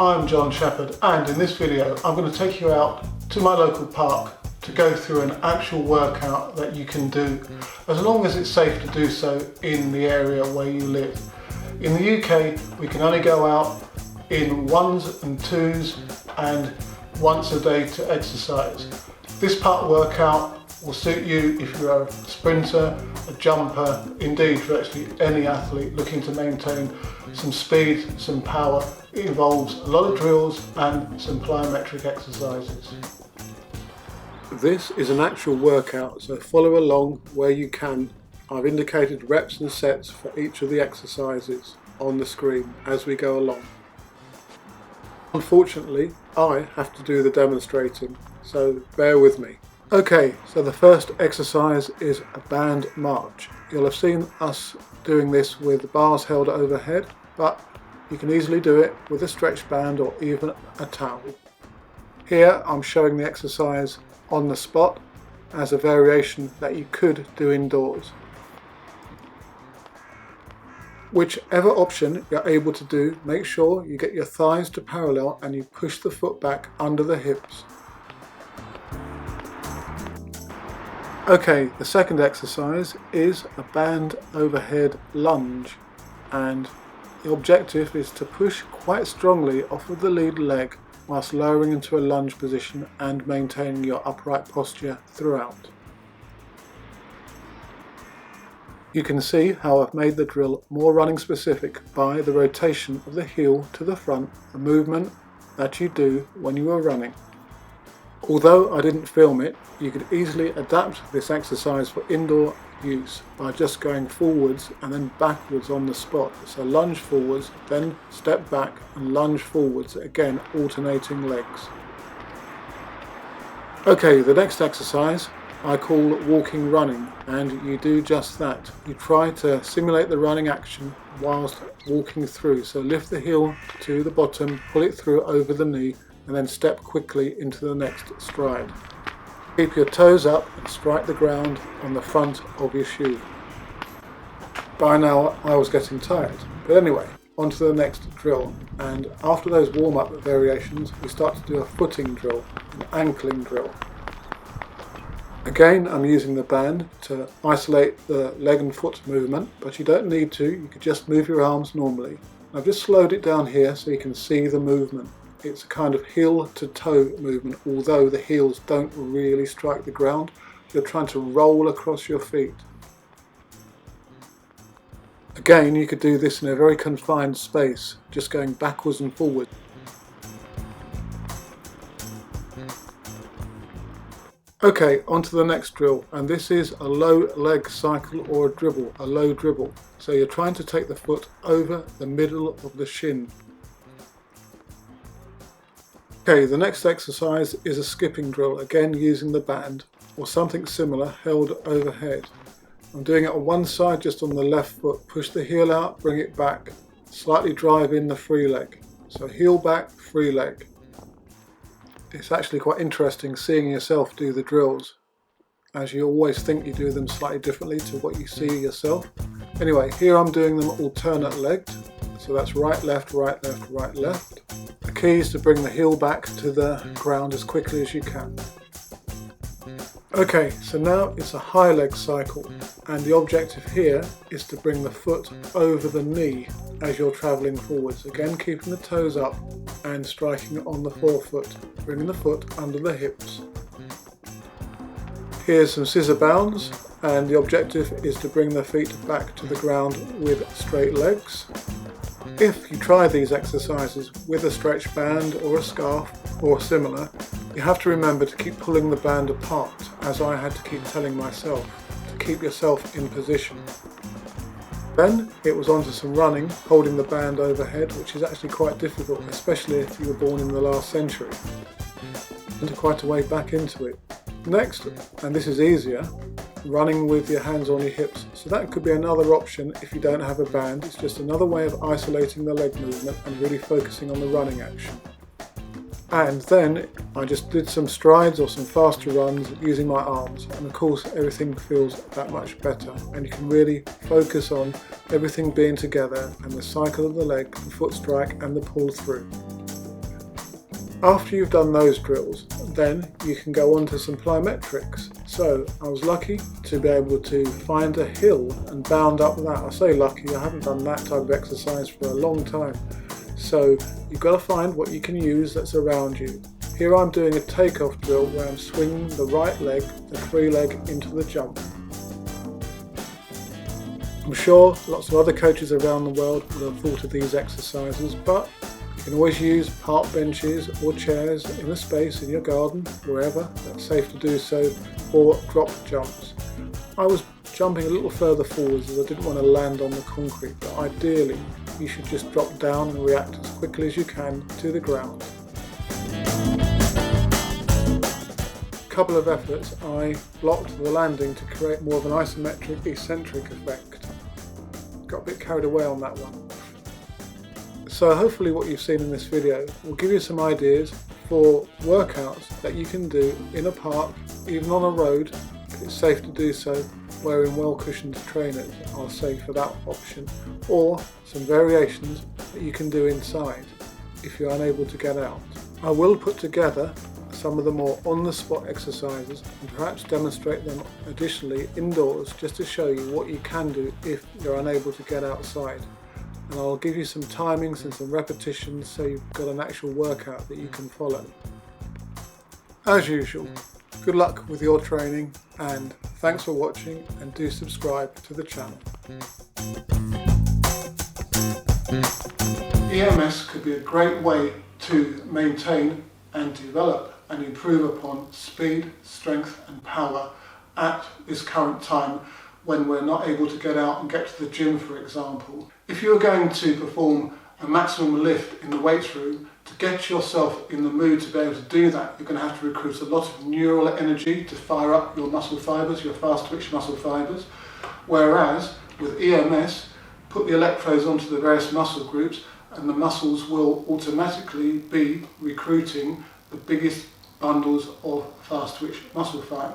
I'm John Shepherd, and in this video I'm going to take you out to my local park to go through an actual workout that you can do as long as it's safe to do so in the area where you live. In the UK we can only go out in ones and twos and once a day to exercise. This park workout will suit you if you're a sprinter, a jumper, indeed virtually any athlete looking to maintain some speed, some power. It involves a lot of drills and some plyometric exercises. This is an actual workout, so follow along where you can. I've indicated reps and sets for each of the exercises on the screen as we go along. Unfortunately, I have to do the demonstrating, so bear with me. Okay, so the first exercise is a band march. You'll have seen us doing this with the bars held overhead, but you can easily do it with a stretch band or even a towel. Here I'm showing the exercise on the spot as a variation that you could do indoors. Whichever option you're able to do, make sure you get your thighs to parallel and you push the foot back under the hips. Okay, the second exercise is a band overhead lunge, and the objective is to push quite strongly off of the lead leg whilst lowering into a lunge position and maintaining your upright posture throughout. You can see how I've made the drill more running specific by the rotation of the heel to the front, a movement that you do when you are running. Although I didn't film it, you could easily adapt this exercise for indoor use by just going forwards and then backwards on the spot. So lunge forwards, then step back and lunge forwards, again alternating legs. Okay, the next exercise I call walking running, and you do just that. You try to simulate the running action whilst walking through. So lift the heel to the bottom, pull it through over the knee, and then step quickly into the next stride. Keep your toes up and strike the ground on the front of your shoe. By now I was getting tired, but anyway, on to the next drill, and after those warm-up variations we start to do a footing drill, an ankling drill. Again, I'm using the band to isolate the leg and foot movement, but you don't need to, you could just move your arms normally. I've just slowed it down here so you can see the movement. It's a kind of heel to toe movement, although the heels don't really strike the ground. You're trying to roll across your feet. Again, you could do this in a very confined space, just going backwards and forward. Okay, on to the next drill, and this is a low leg cycle or a dribble, a low dribble. So you're trying to take the foot over the middle of the shin. Okay, the next exercise is a skipping drill, again using the band or something similar held overhead. I'm doing it on one side, just on the left foot. Push the heel out, bring it back, slightly drive in the free leg. So heel back, free leg. It's actually quite interesting seeing yourself do the drills, as you always think you do them slightly differently to what you see yourself. Anyway, here I'm doing them alternate legged, so that's right, left, right, left, right, left. The key is to bring the heel back to the ground as quickly as you can. Okay, so now it's a high leg cycle, and the objective here is to bring the foot over the knee as you're travelling forwards. Again, keeping the toes up and striking on the forefoot, bringing the foot under the hips. Here's some scissor bounds, and the objective is to bring the feet back to the ground with straight legs. If you try these exercises with a stretch band or a scarf or similar, you have to remember to keep pulling the band apart, as I had to keep telling myself, to keep yourself in position. Then it was on to some running, holding the band overhead, which is actually quite difficult, especially if you were born in the last century, and quite a way back into it. Next, and this is easier, running with your hands on your hips. So that could be another option if you don't have a band. It's just another way of isolating the leg movement and really focusing on the running action. And then I just did some strides or some faster runs using my arms, and of course everything feels that much better, and you can really focus on everything being together and the cycle of the leg, the foot strike and the pull through. After you've done those drills, then you can go on to some plyometrics. So I was lucky to be able to find a hill and bound up that. I say lucky, I haven't done that type of exercise for a long time. So you've got to find what you can use that's around you. Here I'm doing a takeoff drill where I'm swinging the right leg, the free leg, into the jump. I'm sure lots of other coaches around the world will have thought of these exercises, but you can always use park benches or chairs in a space in your garden, wherever that's safe to do so, or drop jumps. I was jumping a little further forwards as I didn't want to land on the concrete, but ideally you should just drop down and react as quickly as you can to the ground. A couple of efforts I blocked the landing to create more of an isometric eccentric effect. Got a bit carried away on that one. So hopefully what you've seen in this video will give you some ideas for workouts that you can do in a park, even on a road, if it's safe to do so, wearing well-cushioned trainers, I'll say for that option, or some variations that you can do inside if you're unable to get out. I will put together some of the more on-the-spot exercises and perhaps demonstrate them additionally indoors just to show you what you can do if you're unable to get outside. And I'll give you some timings and some repetitions so you've got an actual workout that you can follow. As usual, good luck with your training and thanks for watching, and do subscribe to the channel. EMS could be a great way to maintain and develop and improve upon speed, strength and power at this current time when we're not able to get out and get to the gym, for example. If you're going to perform a maximum lift in the weights room, to get yourself in the mood to be able to do that, you're going to have to recruit a lot of neural energy to fire up your muscle fibres, your fast twitch muscle fibres. Whereas with EMS, put the electrodes onto the various muscle groups and the muscles will automatically be recruiting the biggest bundles of fast twitch muscle fibre.